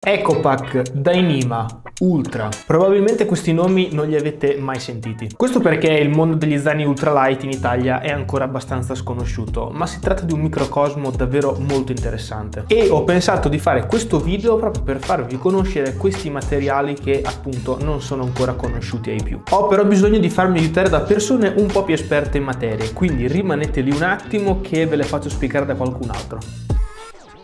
Ecopack, Dyneema, Ultra. Probabilmente questi nomi non li avete mai sentiti. Questo perché il mondo degli zaini ultralight in Italia è ancora abbastanza sconosciuto, ma si tratta di un microcosmo davvero molto interessante. E ho pensato di fare questo video proprio per farvi conoscere questi materiali che appunto non sono ancora conosciuti ai più. Ho però bisogno di farmi aiutare da persone un po' più esperte in materia, quindi rimanete lì un attimo che ve le faccio spiegare da qualcun altro.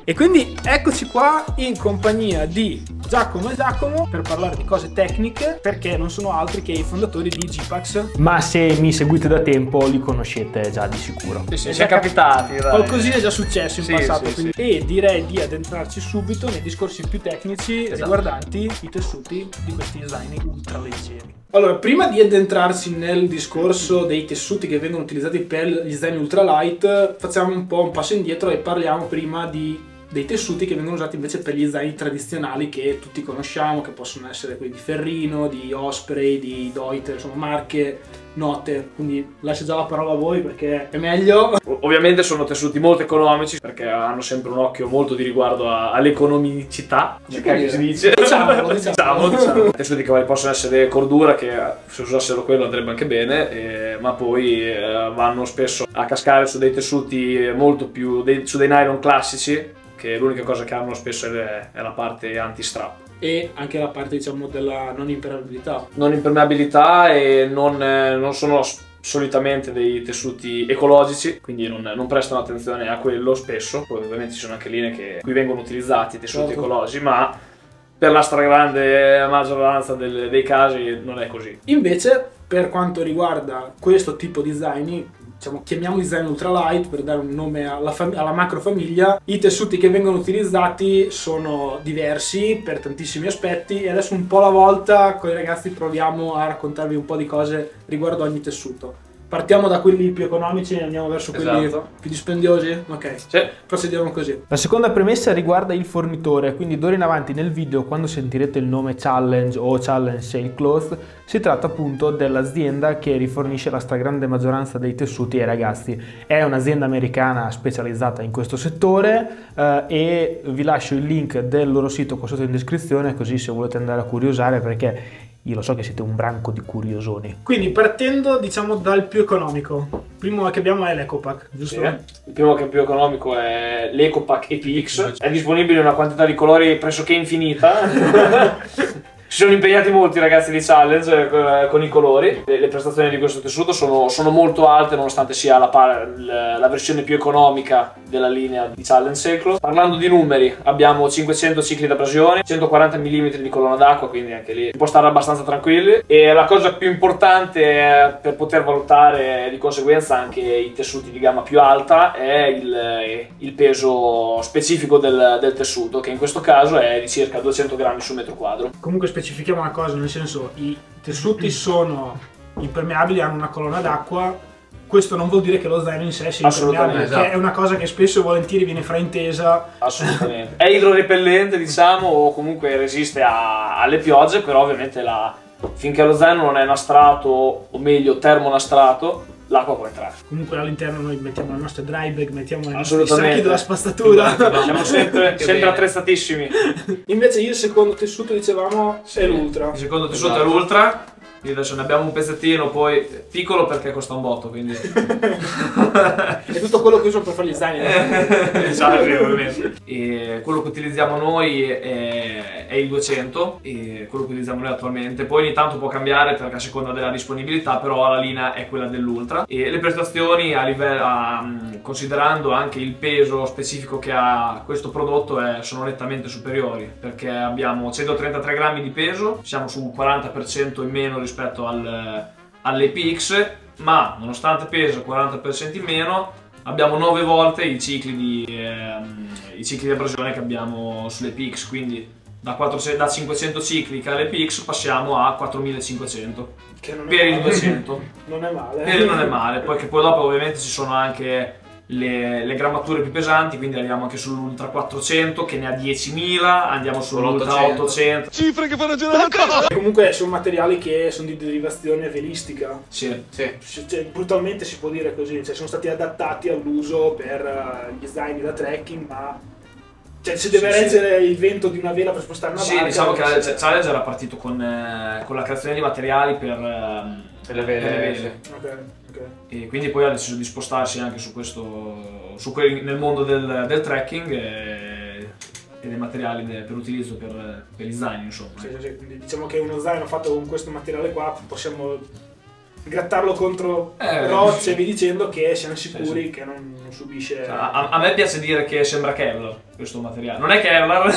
E quindi eccoci qua in compagnia di Giacomo e Giacomo per parlare di cose tecniche, perché non sono altri che i fondatori di G-Pax. Ma se mi seguite da tempo li conoscete già di sicuro. Sì, Ci è capitati, dai. Qualcosina è già successo in passato, sì, quindi. E direi di addentrarci subito nei discorsi più tecnici riguardanti i tessuti di questi zaini ultra leggeri. Allora, prima di addentrarsi nel discorso dei tessuti che vengono utilizzati per gli zaini ultralight, facciamo un po' un passo indietro e parliamo prima dei tessuti che vengono usati invece per gli zaini tradizionali che tutti conosciamo, che possono essere quelli di Ferrino, di Osprey, di Deuter, insomma marche note. Quindi lascio già la parola a voi perché è meglio. Ovviamente sono tessuti molto economici perché hanno sempre un occhio molto di riguardo all'economicità, come si dice. Diciamo. Tessuti che possono essere cordura, che se usassero quello andrebbe anche bene, ma poi vanno spesso a cascare su dei tessuti molto più su dei nylon classici, che l'unica cosa che hanno spesso è la parte anti-strap. E anche la parte, diciamo, della non impermeabilità. Non impermeabilità e non sono solitamente dei tessuti ecologici, quindi non prestano attenzione a quello spesso. Poi ovviamente ci sono anche linee qui vengono utilizzati tessuti ecologici, ma per la stragrande maggioranza dei casi non è così. Invece, per quanto riguarda questo tipo di zaini, diciamo, chiamiamoli zaini ultralight per dare un nome alla macro famiglia, i tessuti che vengono utilizzati sono diversi per tantissimi aspetti e adesso un po' alla volta con i ragazzi proviamo a raccontarvi un po' di cose riguardo ogni tessuto. Partiamo da quelli più economici e andiamo verso quelli più dispendiosi? Ok, sì. Procediamo così. La seconda premessa riguarda il fornitore, quindi d'ora in avanti nel video, quando sentirete il nome Challenge o Challenge Sailcloth, si tratta appunto dell'azienda che rifornisce la stragrande maggioranza dei tessuti ai ragazzi. È un'azienda americana specializzata in questo settore e vi lascio il link del loro sito qua sotto in descrizione, così se volete andare a curiosare, perché io lo so che siete un branco di curiosoni. Quindi partendo, diciamo, dal più economico, il primo che abbiamo è l'Ecopack, giusto? Sì. Il primo che è più economico è l'Ecopack EPX, è disponibile in una quantità di colori pressoché infinita. Si sono impegnati molti i ragazzi di Challenge con i colori. Le prestazioni di questo tessuto sono molto alte, nonostante sia la versione più economica della linea di Challenge Sailcloth. Parlando di numeri, abbiamo 500 cicli d'abrasione, 140 mm di colonna d'acqua, quindi anche lì si può stare abbastanza tranquilli. E la cosa più importante per poter valutare di conseguenza anche i tessuti di gamma più alta è il peso specifico del tessuto, che in questo caso è di circa 200 grammi su metro quadro. Comunque specifichiamo una cosa, nel senso, i tessuti sono impermeabili, hanno una colonna d'acqua. Questo non vuol dire che lo zaino in sé sia impermeabile, perché è una cosa che spesso e volentieri viene fraintesa. Assolutamente. È idrorepellente, diciamo, o comunque resiste alle piogge, però ovviamente finché lo zaino non è nastrato, o meglio termonastrato, l'acqua può entrare. Comunque all'interno noi mettiamo le nostre dry bag, mettiamo i nostri sacchi della spazzatura. Siamo sempre attrezzatissimi. Invece il secondo tessuto, dicevamo, è l'Ultra. Il secondo tessuto è l'Ultra. Adesso ne abbiamo un pezzettino, poi piccolo perché costa un botto, quindi è tutto quello che uso per fare gli zaini. Esatto, ovviamente. E quello che utilizziamo noi è il 200, e quello che utilizziamo noi attualmente. Poi ogni tanto può cambiare perché a seconda della disponibilità, però la linea è quella dell'Ultra. E le prestazioni considerando anche il peso specifico che ha questo prodotto sono nettamente superiori, perché abbiamo 133 grammi di peso, siamo su un 40% in meno rispetto all'EPX, ma nonostante pesa 40% in meno abbiamo 9 volte i cicli di abrasione che abbiamo sull'EPX, quindi da 500 cicli che ha l'EPX passiamo a 4500 per il 200. Non è male. Non è male, poi dopo ovviamente ci sono anche le grammature più pesanti, quindi arriviamo anche sull'Ultra 400 che ne ha 10.000, andiamo sull'Ultra 800. Cifre che fanno girare la cosa! Comunque sono materiali che sono di derivazione velistica. Sì. Cioè, brutalmente si può dire così, cioè sono stati adattati all'uso per gli zaini da trekking, ma Cioè, se deve reggere il vento di una vela per spostare una barca... Sì, diciamo che Challenge era partito con la creazione di materiali per le vele. Ok. E quindi poi ha deciso di spostarsi anche su questo, nel mondo del trekking e dei materiali per utilizzo per gli zaini, insomma. Sì. Quindi diciamo che uno zaino fatto con questo materiale qua possiamo grattarlo contro rocce e vi dicendo che siamo sicuri che non subisce... A me piace dire che sembra Kevlar questo materiale. Non è Kevlar,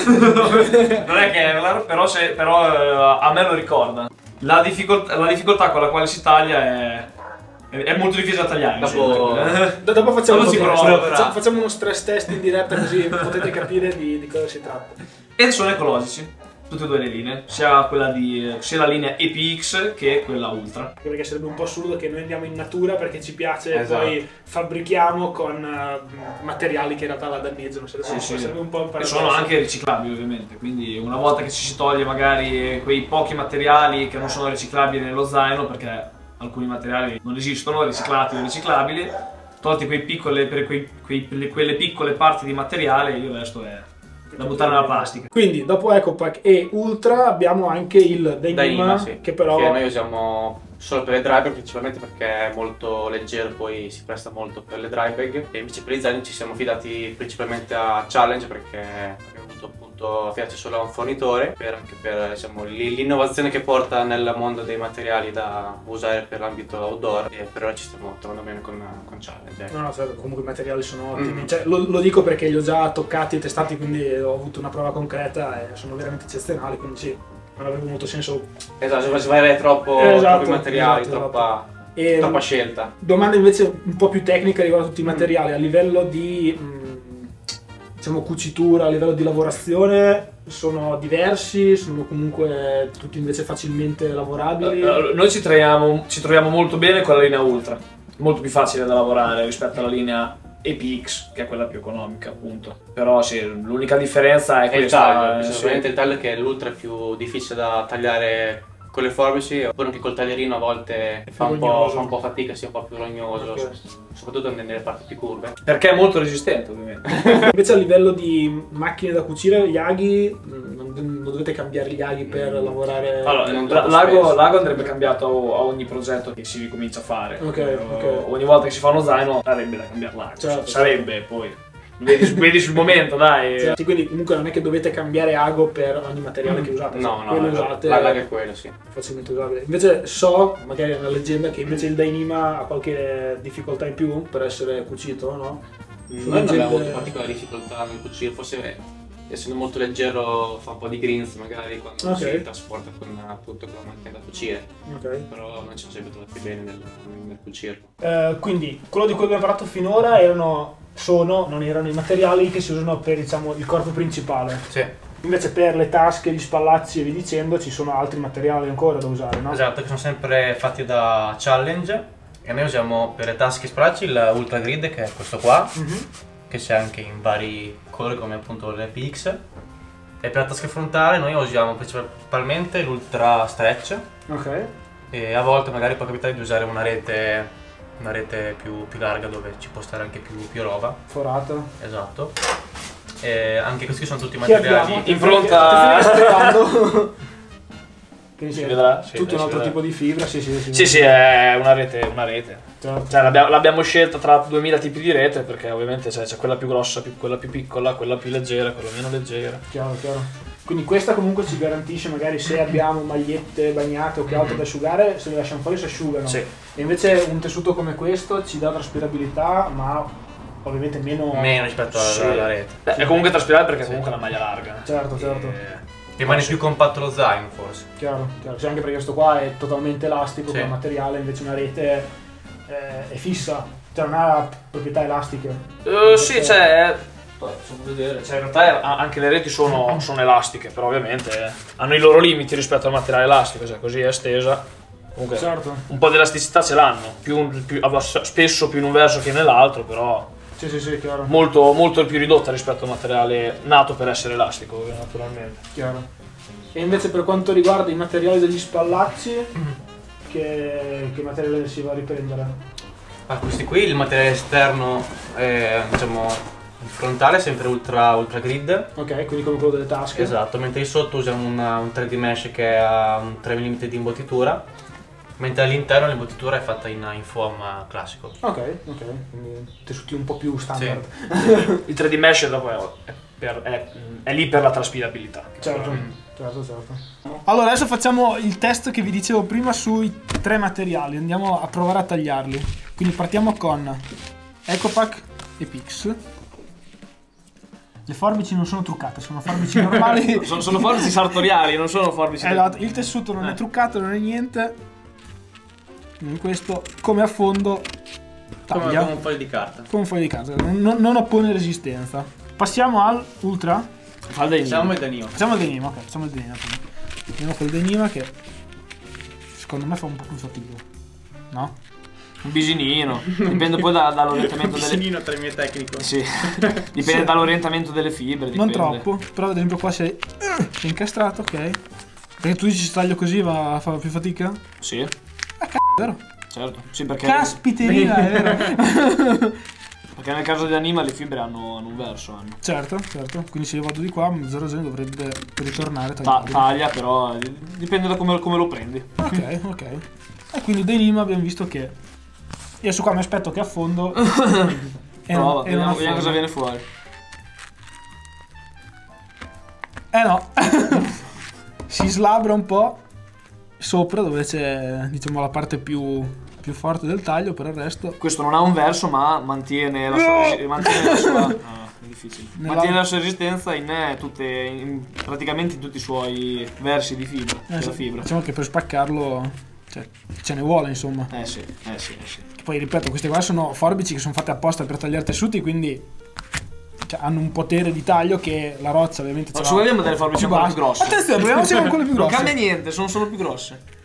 però a me lo ricorda. La difficoltà con la quale si taglia è molto difficile da tagliare. Dopo facciamo uno stress test in diretta così potete capire di cosa si tratta. E sono ecologici, tutte e due le linee, sia la linea EPX che quella Ultra. Perché sarebbe un po' assurdo che noi andiamo in natura perché ci piace e poi fabbrichiamo con materiali che in realtà la danneggiano. Sarebbe un po' e sono anche riciclabili ovviamente, quindi una volta che ci si toglie magari quei pochi materiali che non sono riciclabili nello zaino, perché alcuni materiali non esistono, riciclati o riciclabili, tolti quelle piccole parti di materiale, il resto è da buttare nella plastica. Quindi dopo EcoPack e Ultra abbiamo anche il Dyneema, sì, che però... Che noi usiamo solo per le dry bag, principalmente perché è molto leggero, poi si presta molto per le dry bag, e invece per i zaini ci siamo fidati principalmente a Challenge perché abbiamo voluto appunto affidarci solo a un fornitore anche per diciamo, l'innovazione che porta nel mondo dei materiali da usare per l'ambito outdoor, e per ora ci stiamo trovando bene con Challenge. No, certo, comunque i materiali sono ottimi. Cioè, lo dico perché li ho già toccati e testati, quindi ho avuto una prova concreta e sono veramente eccezionali, quindi sì, non avrebbe molto senso. Esatto, se vai troppi materiali, troppa scelta. Domanda invece un po' più tecnica riguardo a tutti i materiali, a livello di diciamo cucitura, a livello di lavorazione sono diversi, sono comunque tutti invece facilmente lavorabili? Noi ci troviamo molto bene con la linea Ultra, molto più facile da lavorare rispetto alla linea EPX, che è quella più economica appunto. Però sì, l'unica differenza è questa. Il taglio che l'Ultra è più difficile da tagliare con le forbici, oppure anche col taglierino a volte fa un po' fatica, sia un po' più rognoso, soprattutto nelle parti più curve. Perché è molto resistente ovviamente. Invece a livello di macchine da cucire, gli aghi, non dovete cambiare gli aghi per lavorare? Allora, l'ago andrebbe cambiato a ogni progetto che si ricomincia a fare. Ogni volta che si fa uno zaino sarebbe da cambiare l'ago. Sarebbe poi. Vedi sul momento, dai. Sì, quindi comunque non è che dovete cambiare ago per ogni materiale che usate. L'ago è quello, sì. Facilmente usabile. Invece so, magari è una leggenda, che invece il Dyneema ha qualche difficoltà in più per essere cucito, no? Noi non abbiamo avuto particolari difficoltà nel cucire, forse essendo molto leggero fa un po' di greens magari quando si trasporta con la macchina da cucire. Però non ci siamo sempre trovati bene nel cucirlo. Quindi quello di cui abbiamo parlato finora non erano i materiali che si usano per, diciamo, il corpo principale. Sì. Invece per le tasche, gli spallacci e via dicendo ci sono altri materiali ancora da usare, no? Esatto, che sono sempre fatti da Challenge, e noi usiamo per le tasche e spallacci il Ultra Grid, che è questo qua, che c'è anche in vari colori come appunto l'EPX, e per la tasca frontale noi usiamo principalmente l'Ultra Stretch, e a volte magari può capitare di usare una rete più larga dove ci può stare anche più roba. Forata. Esatto. E anche questi sono tutti materiali in pronta. Quindi si vedrà. Tutto un altro tipo di fibra. Sì, è una rete. Cioè, l'abbiamo scelta tra 2000 tipi di rete perché ovviamente c'è quella più grossa, quella più piccola, quella più leggera, quella meno leggera. Chiaro. Quindi questa comunque ci garantisce, magari se abbiamo magliette bagnate o che altro da asciugare, se le lasciamo fuori si asciugano. Sì. E invece un tessuto come questo ci dà traspirabilità, ma ovviamente meno rispetto alla rete. È comunque traspirabile perché comunque è una maglia larga. Certo. Rimane più compatto lo zaino forse. Chiaro. Sì, anche perché questo qua è totalmente elastico come materiale, invece una rete è fissa, cioè non ha proprietà elastiche. Sì, facciamo vedere. Cioè, in realtà anche le reti sono elastiche, però ovviamente hanno i loro limiti rispetto al materiale elastico, cioè così è estesa. Comunque un po' di elasticità ce l'hanno, spesso più in un verso che nell'altro, però sì, chiaro. Molto più ridotta rispetto al materiale nato per essere elastico, naturalmente. Chiaro. E invece per quanto riguarda i materiali degli spallacci, che materiale si va a riprendere? Questi qui, il materiale esterno, diciamo, Il frontale è sempre ultra grid. Ok, quindi come quello delle tasche. Esatto, mentre di sotto usiamo un 3D mesh che ha un 3 mm di imbottitura, mentre all'interno l'imbottitura è fatta in foam classico. Ok, quindi tessuti un po' più standard. Sì. Il 3D mesh dopo è lì per la traspirabilità. Certo. Allora adesso facciamo il test che vi dicevo prima sui 3 materiali, andiamo a provare a tagliarli. Quindi partiamo con Ecopack e Pix. Le forbici non sono truccate, sono forbici normali. sono forbici sartoriali, non sono forbici. Esatto, il tessuto non è truccato, non è niente. Quindi questo come affondo taglia. Come un foglio di carta. Come un foglio di carta, non oppone resistenza. Passiamo al Ultra. Facciamo il Denima. Facciamo il Denima, ok, facciamo il Denima. Andiamo col Denima che secondo me fa un po' più fatica. No? Un bisinino. Dipende poi dall'orientamento delle... Un bisinino tra il mio tecnico. Sì. Dipende dall'orientamento delle fibre. Non dipende. troppo, però ad esempio qua sei incastrato, ok. Perché tu dici se taglio così fa più fatica? Sì, Ah, vero? certo. Sì, perché... Caspiterina, è vero? Perché nel caso di Anima le fibre hanno un verso. Certo. Quindi se io vado di qua, mezza ragione dovrebbe ritornare tagliato. Taglia, però dipende da come lo prendi. Ok. E quindi Denima abbiamo visto che io su qua mi aspetto che affondo e Prova, non vediamo cosa viene fuori. No. Si slabra un po' sopra dove c'è, diciamo, la parte più forte del taglio, per il resto Questo non ha un verso, ma mantiene la sua è difficile. Mantiene la sua resistenza praticamente in tutti i suoi versi di fibra. Della fibra. Diciamo che per spaccarlo ce ne vuole, insomma. Sì. Poi ripeto, queste qua sono forbici che sono fatte apposta per tagliare tessuti, quindi hanno un potere di taglio che la roccia ovviamente ce l'ha. Se vogliamo delle forbici ancora più grosse. Attenzione, proviamoci con quelle più Non grosse. cambia niente, sono solo più grosse.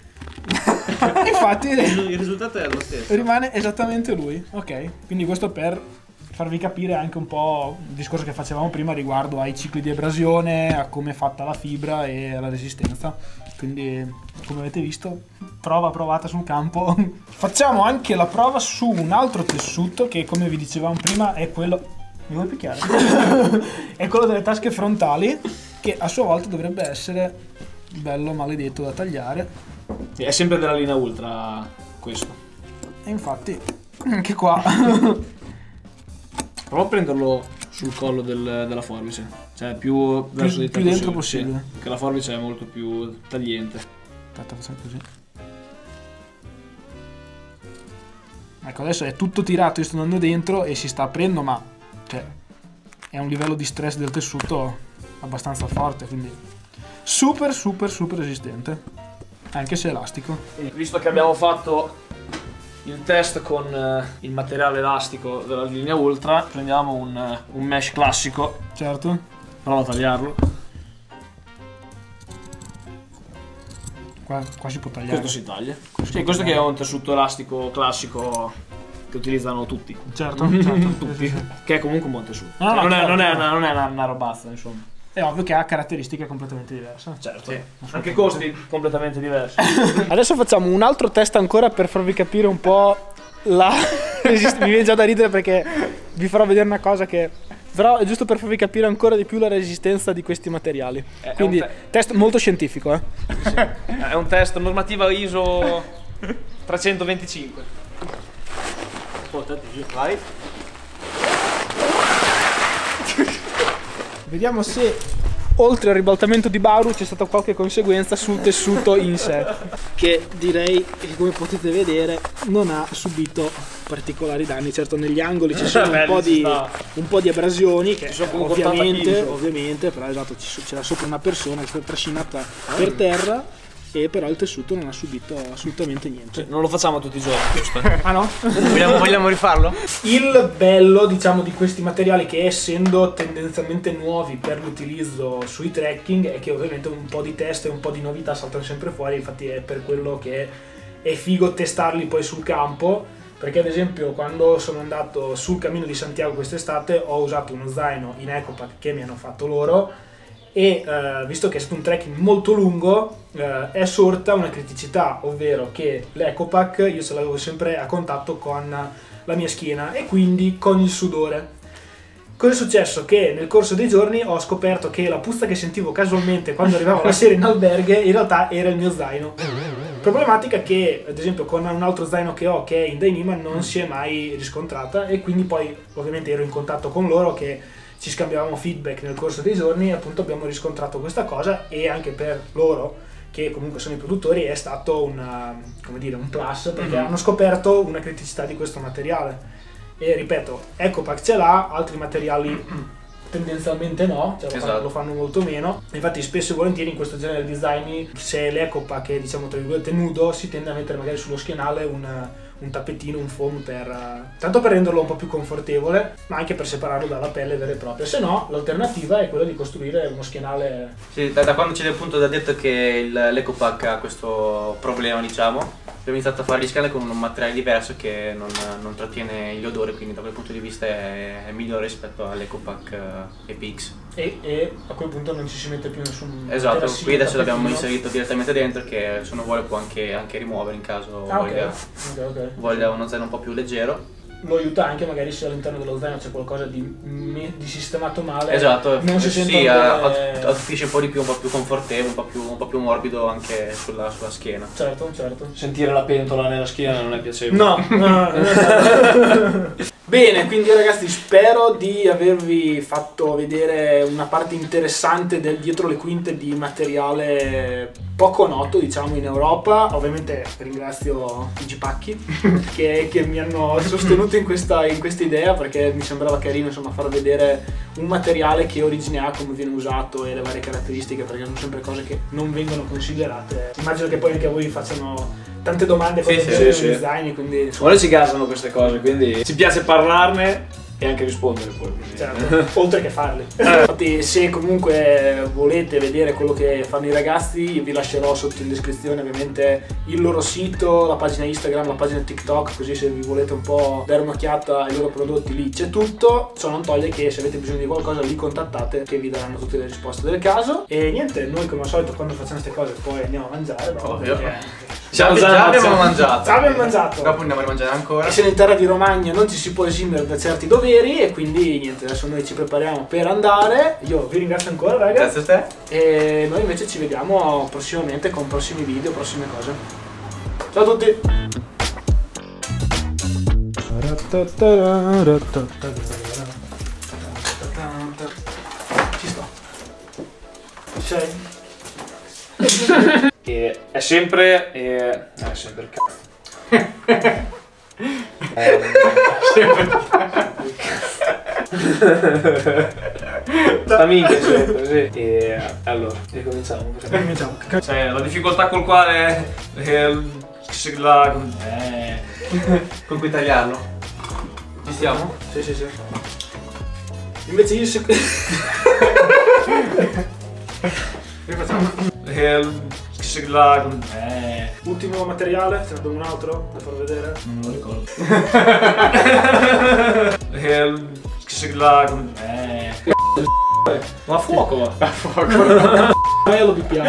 Infatti Il risultato è lo stesso. rimane esattamente lui. Ok, quindi questo per farvi capire anche un po' il discorso che facevamo prima riguardo ai cicli di abrasione, a come è fatta la fibra e alla resistenza. Quindi, come avete visto, prova provata sul campo. Facciamo anche la prova su un altro tessuto che, come vi dicevamo prima, è quello... Mi vuoi picchiare? È quello delle tasche frontali, che a sua volta dovrebbe essere bello maledetto da tagliare. È sempre della linea Ultra questo. E infatti, anche qua... Prova a prenderlo sul collo della forbice. Cioè più verso di te più dentro possibile. Sì, che la forbice è molto più tagliente. Aspetta, facciamo così. Ecco, adesso è tutto tirato, io sto andando dentro e si sta aprendo, ma cioè, è un livello di stress del tessuto abbastanza forte, quindi super resistente, anche se elastico. Visto che abbiamo fatto il test con il materiale elastico della linea Ultra, prendiamo un mesh classico. Certo. Prova a tagliarlo. Qua si può tagliare. Questo si taglia. Questo che è un tessuto elastico classico che utilizzano tutti. Certo. Tutti. Che è comunque un buon tessuto. No, non è una robazza, insomma. È ovvio che ha caratteristiche completamente diverse. Certo. Sì. Anche costi completamente diversi. Adesso facciamo un altro test ancora per farvi capire un po' la resistenza. Mi viene già da ridere perché vi farò vedere una cosa che... Però è giusto per farvi capire ancora di più la resistenza di questi materiali. Quindi test molto scientifico, Sì. È un test normativa ISO 325. Vai. Vediamo se oltre al ribaltamento di Bauru c'è stata qualche conseguenza sul tessuto in sé, che direi che, come potete vedere, non ha subito particolari danni. Certo, negli angoli ci sono un po' di abrasioni che ovviamente, però esatto, c'era sopra una persona che è stata trascinata per terra, e però il tessuto non ha subito assolutamente niente. Non lo facciamo tutti i giorni, giusto? Ah no? Vogliamo rifarlo? Il bello, diciamo, di questi materiali, che essendo tendenzialmente nuovi per l'utilizzo sui trekking, è che ovviamente un po' di test e un po' di novità saltano sempre fuori. Infatti è per quello che è figo testarli poi sul campo, perché ad esempio quando sono andato sul Cammino di Santiago quest'estate ho usato uno zaino in Ecopack che mi hanno fatto loro, e visto che è stato un trekking molto lungo, è sorta una criticità, ovvero che l'Ecopack io ce l'avevo sempre a contatto con la mia schiena e quindi con il sudore. Cosa è successo? Che nel corso dei giorni ho scoperto che la puzza che sentivo casualmente quando arrivavo la sera in alberghe in realtà era il mio zaino. Problematica che, ad esempio, con un altro zaino che ho, che è in Dyneema, non si è mai riscontrata, e quindi poi ovviamente ero in contatto con loro che ci scambiavamo feedback nel corso dei giorni, e appunto abbiamo riscontrato questa cosa, e anche per loro, che comunque sono i produttori, è stato come dire, un plus, perché hanno scoperto una criticità di questo materiale. E ripeto, EcoPack ce l'ha, altri materiali tendenzialmente no, cioè lo fanno molto meno. Infatti spesso e volentieri in questo genere di design, se l'EcoPack è, diciamo, tra virgolette nudo, si tende a mettere magari sullo schienale un tappetino, un foam, tanto per renderlo un po' più confortevole, ma anche per separarlo dalla pelle vera e propria. Se no, l'alternativa è quella di costruire uno schienale. Sì, da quando c'è appunto da detto che l'EcoPack ha questo problema, diciamo, abbiamo iniziato a fare gli schienali con un materiale diverso che non trattiene gli odori, quindi da quel punto di vista è migliore rispetto all'EcoPack EPX. E a quel punto non ci si mette più nessun. Esatto, qui adesso l'abbiamo inserito direttamente dentro, che se uno vuole può anche rimuovere in caso voglia uno zaino un po' più leggero. Lo aiuta anche magari se all'interno dello zaino c'è qualcosa di sistemato male. Esatto, non si sente. Sì, attutisce un po' di più, un po' più confortevole, un po' più morbido anche sulla schiena. Certo. Sentire la pentola nella schiena non è piacevole. No. Bene, quindi ragazzi, spero di avervi fatto vedere una parte interessante del dietro le quinte di materiale poco noto, diciamo, in Europa. Ovviamente ringrazio i Gipacchi che mi hanno sostenuto in questa idea, perché mi sembrava carino, insomma, far vedere un materiale che origine ha, come viene usato e le varie caratteristiche, perché sono sempre cose che non vengono considerate. Immagino che poi anche a voi facciano tante domande quando sì. design, quindi Ora ci gasano queste cose, quindi ci piace parlarne e anche rispondere poi. Certo, oltre che farli. Infatti, se comunque volete vedere quello che fanno i ragazzi, vi lascerò sotto in descrizione ovviamente il loro sito, la pagina Instagram, la pagina TikTok, così se vi volete un po' dare un'occhiata ai loro prodotti lì c'è tutto. Ciò non toglie che se avete bisogno di qualcosa li contattate, che vi daranno tutte le risposte del caso. E niente, noi come al solito quando facciamo queste cose poi andiamo a mangiare, Già abbiamo mangiato. Dopo andiamo a mangiare ancora. E se in terra di Romagna non ci si può esimere da certi doveri, e quindi niente, adesso noi ci prepariamo per andare. Io vi ringrazio ancora, raga. Grazie a te. E noi invece ci vediamo prossimamente con prossimi video, prossime cose. Ciao a tutti. Ci sto. Sei? E è sempre il cazzo. La minchia sempre, sì. E allora, ricominciamo. Cioè, la difficoltà col quale con cui tagliarlo. Ci stiamo? Sì. Invece io rifacciamo. Ultimo materiale, ce ne abbiamo un altro da far vedere? Non lo ricordo. Ma a fuoco! Lo bippiamo.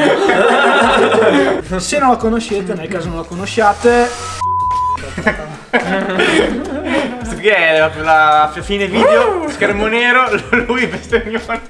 Se non la conoscete, nel caso non la conosciate, Che è la fine video, schermo nero, lui bestemmione.